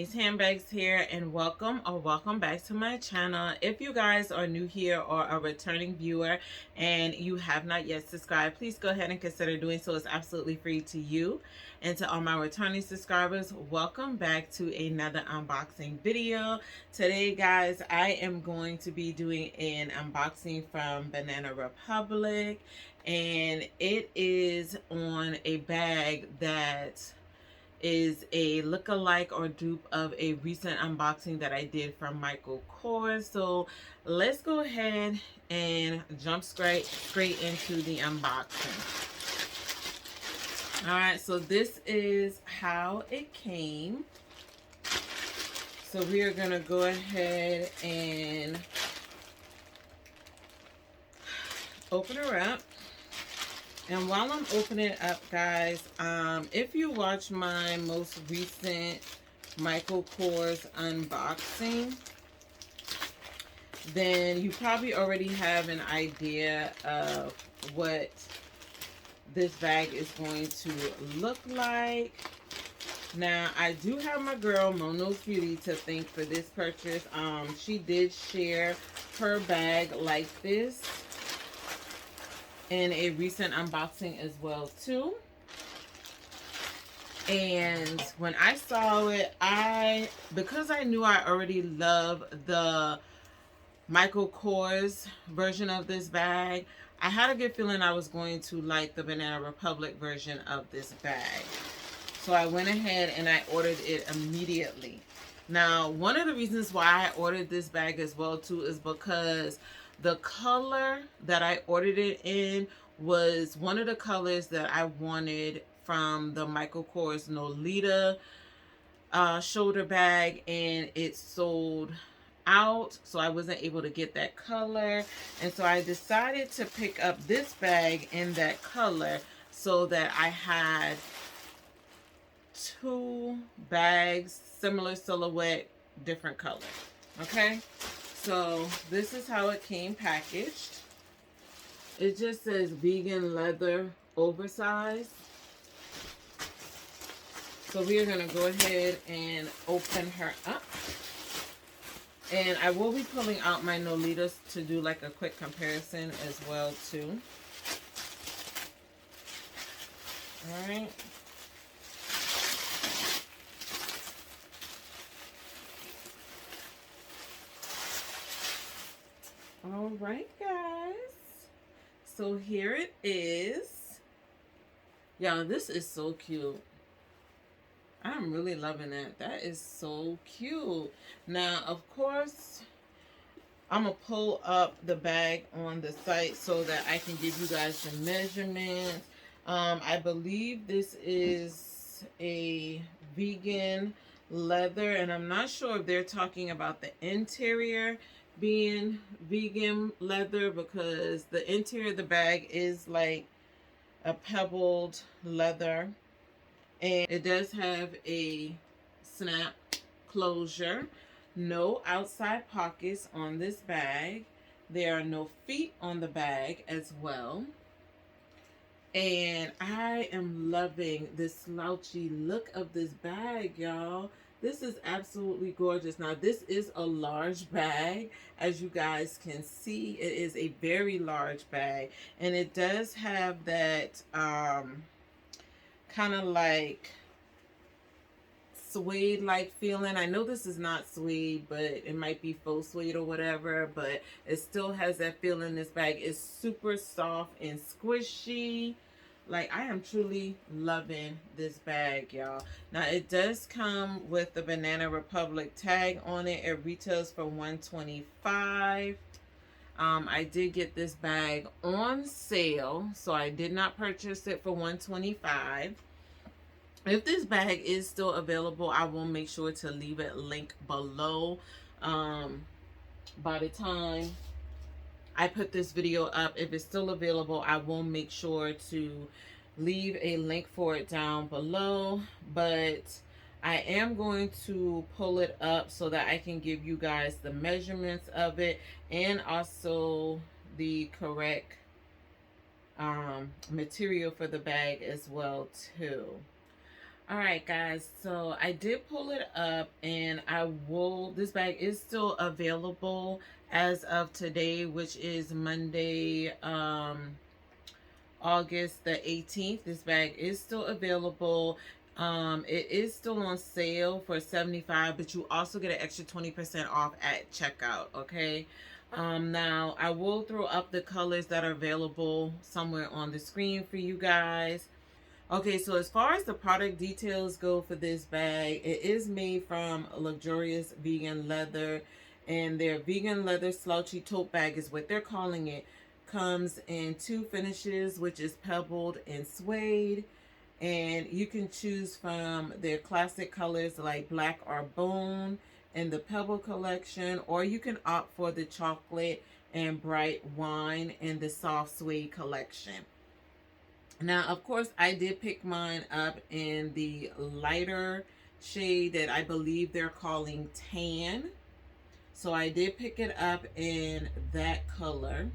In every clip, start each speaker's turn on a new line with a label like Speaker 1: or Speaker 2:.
Speaker 1: Shanice Handbags here, and welcome back to my channel. If you guys are new here or a returning viewer and you have not yet subscribed, please go ahead and consider doing so. It's absolutely free to you. And to all my returning subscribers, welcome back to another unboxing video. Today guys, I am going to be doing an unboxing from Banana Republic, and it is on a bag that is a look-alike or dupe of a recent unboxing that I did from Michael Kors. So let's go ahead and jump straight into the unboxing. Alright, so this is how it came. So we are going to go ahead and open her up. And while I'm opening it up, guys, if you watch my most recent Michael Kors unboxing, then you probably already have an idea of what this bag is going to look like. Now, I do have my girl, Mono's Beauty, to thank for this purchase. She did share her bag like this in a recent unboxing as well too. And when I saw it, because I knew I already love the Michael Kors version of this bag, I had a good feeling I was going to like the Banana Republic version of this bag. So I went ahead and I ordered it immediately. Now, one of the reasons why I ordered this bag as well too is because the color that I ordered it in was one of the colors that I wanted from the Michael Kors Nolita shoulder bag, and it sold out, so I wasn't able to get that color. And so I decided to pick up this bag in that color so that I had two bags, similar silhouette, different color. Okay? So this is how it came packaged. It just says vegan leather oversized. So we are going to go ahead and open her up. And I will be pulling out my Nolitas to do like a quick comparison as well too. Alright. Alright guys, so here it is. Y'all, this is so cute. I'm really loving that. That is so cute. Now, of course, I'm going to pull up the bag on the site so that I can give you guys the measurements. I believe this is a vegan leather, and I'm not sure if they're talking about the interior being vegan leather, because the interior of the bag is like a pebbled leather, and it does have a snap closure. No outside pockets on this bag. There are no feet on the bag as well. And I am loving the slouchy look of this bag, y'all. This is absolutely gorgeous. Now, this is a large bag. As you guys can see, it is a very large bag. And it does have that kind of like suede-like feeling. I know this is not suede, but it might be faux suede or whatever. But it still has that feeling. This bag is super soft and squishy. Like, I am truly loving this bag, y'all. Now, it does come with the Banana Republic tag on it. It retails for $125. I did get this bag on sale, so I did not purchase it for $125. If this bag is still available, I will make sure to leave it linked below. By the time I put this video up, if it's still available, I will make sure to leave a link for it down below. But I am going to pull it up so that I can give you guys the measurements of it, and also the correct material for the bag as well too. All right, guys, so I did pull it up, and this bag is still available as of today, which is Monday, August the 18th. This bag is still available. It is still on sale for $75, but you also get an extra 20% off at checkout, okay? Now, I will throw up the colors that are available somewhere on the screen for you guys. Okay, so as far as the product details go for this bag, it is made from luxurious vegan leather, and their vegan leather slouchy tote bag is what they're calling it. Comes in two finishes, which is pebbled and suede, and you can choose from their classic colors like black or bone in the pebble collection, or you can opt for the chocolate and bright wine in the soft suede collection. Now, of course, I did pick mine up in the lighter shade that I believe they're calling tan. So I did pick it up in that color.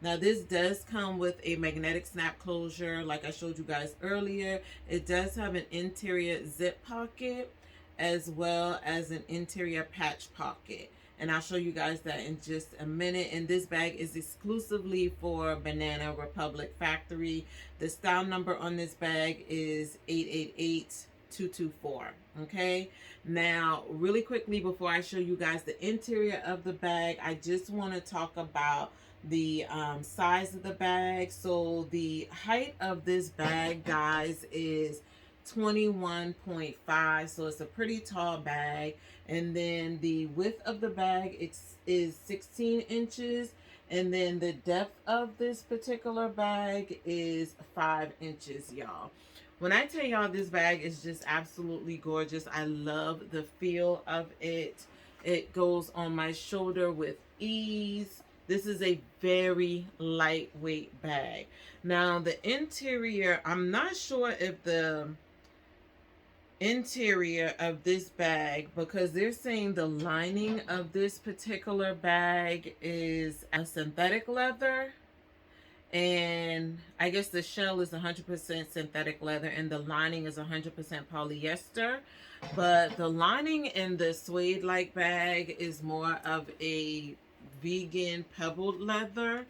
Speaker 1: Now, this does come with a magnetic snap closure like I showed you guys earlier. It does have an interior zip pocket as well as an interior patch pocket. And I'll show you guys that in just a minute. And this bag is exclusively for Banana Republic Factory. The style number on this bag is 888224. Okay, now really quickly before I show you guys the interior of the bag, I just want to talk about the size of the bag. So the height of this bag, guys, is 21.5, so it's a pretty tall bag. And then the width of the bag is 16 inches, and then the depth of this particular bag is 5 inches, y'all. When I tell y'all this bag is just absolutely gorgeous, I love the feel of it. It goes on my shoulder with ease. This is a very lightweight bag. Now the interior, I'm not sure if the interior of this bag, because they're saying the lining of this particular bag is a synthetic leather, and I guess the shell is 100% synthetic leather and the lining is 100% polyester, but the lining in the suede like bag is more of a vegan pebbled leather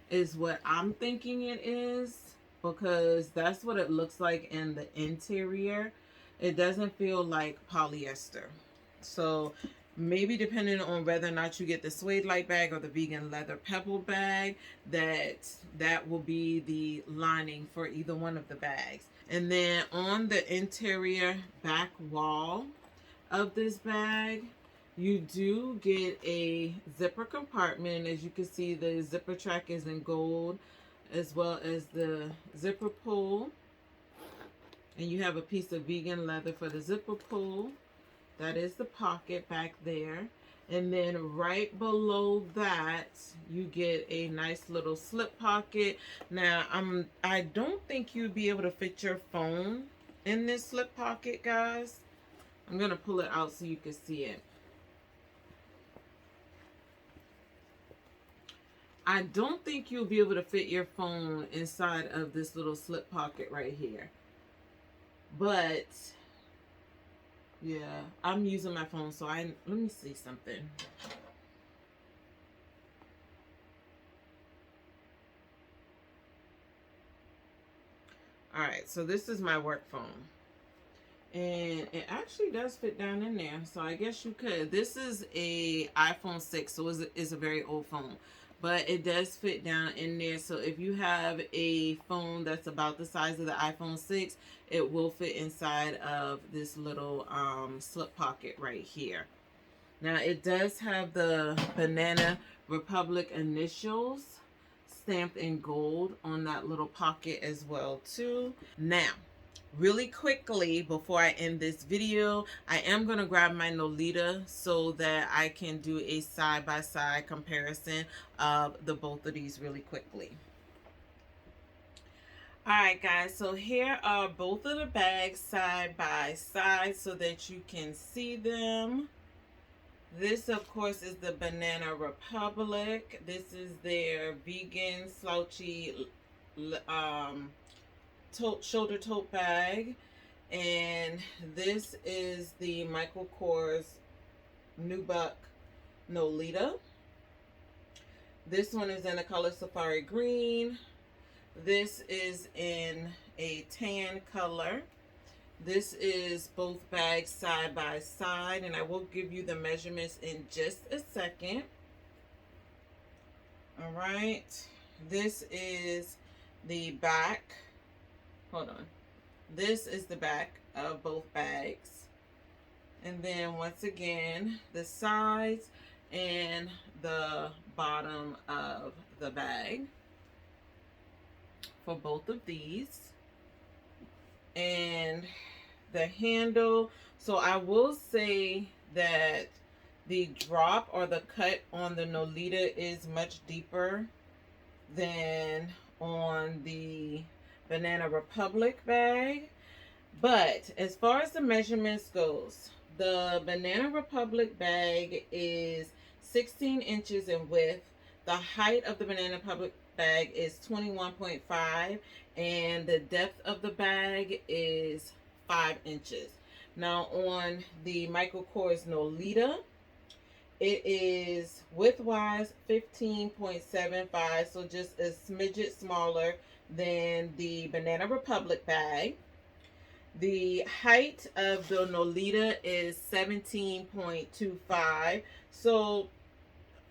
Speaker 1: is what I'm thinking it is, because that's what it looks like in the interior. It doesn't feel like polyester. So maybe depending on whether or not you get the suede light bag or the vegan leather pebble bag, that will be the lining for either one of the bags. And then on the interior back wall of this bag, you do get a zipper compartment. As you can see, the zipper track is in gold, as well as the zipper pull. And you have a piece of vegan leather for the zipper pull. That is the pocket back there. And then right below that, you get a nice little slip pocket. Now, I don't think you'd be able to fit your phone in this slip pocket, guys. I'm going to pull it out so you can see it. I don't think you'll be able to fit your phone inside of this little slip pocket right here. But yeah, I'm using my phone, so let me see something. All right, so this is my work phone, and it actually does fit down in there, so I guess you could. This is a iPhone 6, so it's a very old phone, but it does fit down in there. So if you have a phone that's about the size of the iPhone 6, it will fit inside of this little slip pocket right here. Now, it does have the Banana Republic initials stamped in gold on that little pocket as well too. Now, really quickly before I end this video, I am going to grab my Nolita so that I can do a side-by-side comparison of the both of these really quickly. Alright guys, so here are both of the bags side by side so that you can see them. This of course is the Banana Republic. This is their vegan slouchy shoulder tote bag. And this is the Michael Kors Nubuck Nolita. This one is in the color Safari Green. This is in a tan color. This is both bags side by side, and I will give you the measurements in just a second. All right, this is the back. Hold on. This is the back of both bags. And then once again, the sides and the bottom of the bag for both of these. And the handle, so I will say that the drop or the cut on the Nolita is much deeper than on the Banana Republic bag. But as far as the measurements goes, the Banana Republic bag is 16 inches in width. The height of the Banana Republic bag is 21.5, and the depth of the bag is 5 inches. Now on the Michael Kors Nolita, it is width-wise 15.75, so just a smidget smaller than the Banana Republic bag. The height of the Nolita is 17.25, so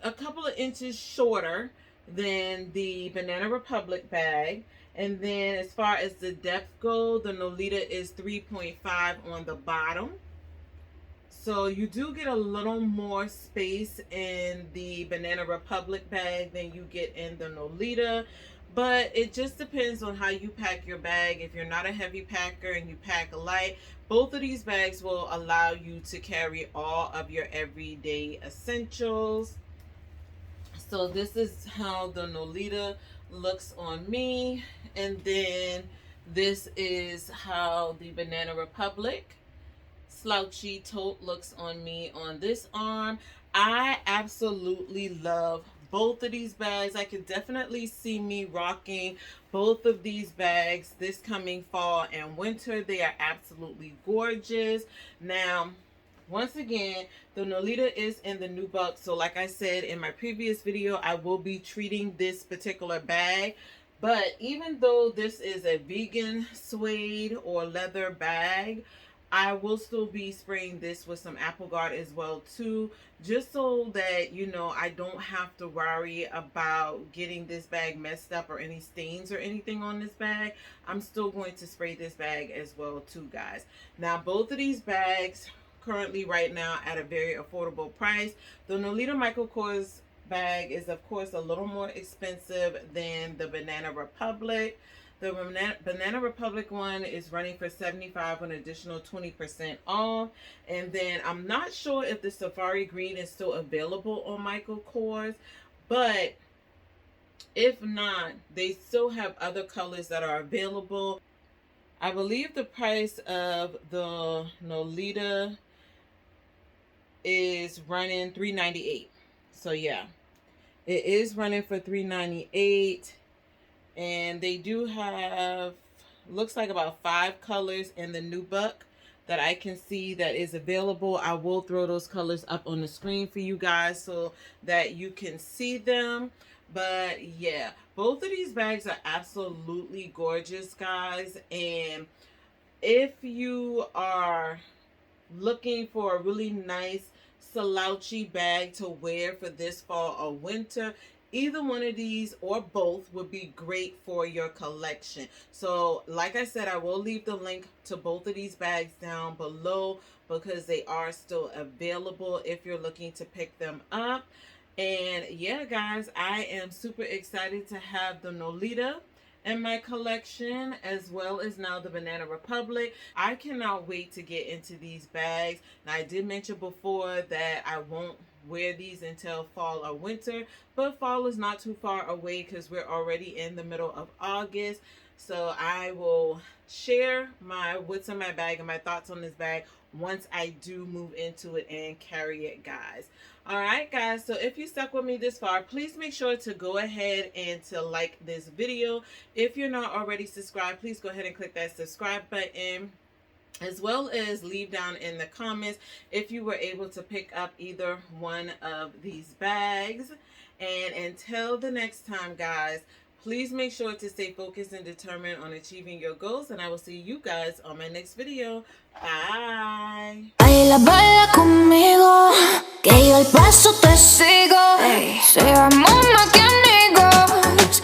Speaker 1: a couple of inches shorter than the Banana Republic bag. And then as far as the depth goes, the Nolita is 3.5 on the bottom. So you do get a little more space in the Banana Republic bag than you get in the Nolita. But it just depends on how you pack your bag. If you're not a heavy packer and you pack light, both of these bags will allow you to carry all of your everyday essentials. So this is how the Nolita looks on me. And then this is how the Banana Republic Slouchy Tote looks on me on this arm. I absolutely love both of these bags. I could definitely see me rocking both of these bags this coming fall and winter. They are absolutely gorgeous. Now, once again, the Nolita is in the Nubuck. So like I said in my previous video, I will be treating this particular bag. But even though this is a vegan suede or leather bag, I will still be spraying this with some Apple Guard as well too, just so that, you know, I don't have to worry about getting this bag messed up or any stains or anything on this bag. I'm still going to spray this bag as well too, guys. Now, both of these bags currently right now at a very affordable price. The Nolita Michael Kors bag is of course a little more expensive than the Banana Republic. The Banana Republic one is running for $75 with an additional 20% off. And then I'm not sure if the Safari Green is still available on Michael Kors, but if not, they still have other colors that are available. I believe the price of the Nolita is running $398. So yeah, it is running for $398. And they do have, looks like about 5 colors in the Nubuck that I can see that is available. I will throw those colors up on the screen for you guys so that you can see them. But yeah, both of these bags are absolutely gorgeous, guys. And if you are looking for a really nice slouchy bag to wear for this fall or winter, either one of these or both would be great for your collection. So like I said, I will leave the link to both of these bags down below because they are still available if you're looking to pick them up. And yeah, guys, I am super excited to have the Nolita in my collection, as well as now the Banana Republic. I cannot wait to get into these bags. Now, I did mention before that I won't wear these until fall or winter, but fall is not too far away because we're already in the middle of August. So I will share what's in my bag and my thoughts on this bag once I do move into it and carry it, guys. All right, guys, so if you stuck with me this far, please make sure to go ahead and to like this video. If you're not already subscribed, please go ahead and click that subscribe button. as well as leave down in the comments if you were able to pick up either one of these bags. And until the next time, guys, please make sure to stay focused and determined on achieving your goals, and I will see you guys on my next video. Bye.
Speaker 2: Baila, baila conmigo, que yo el paso te sigo. Say I'm on my amigos,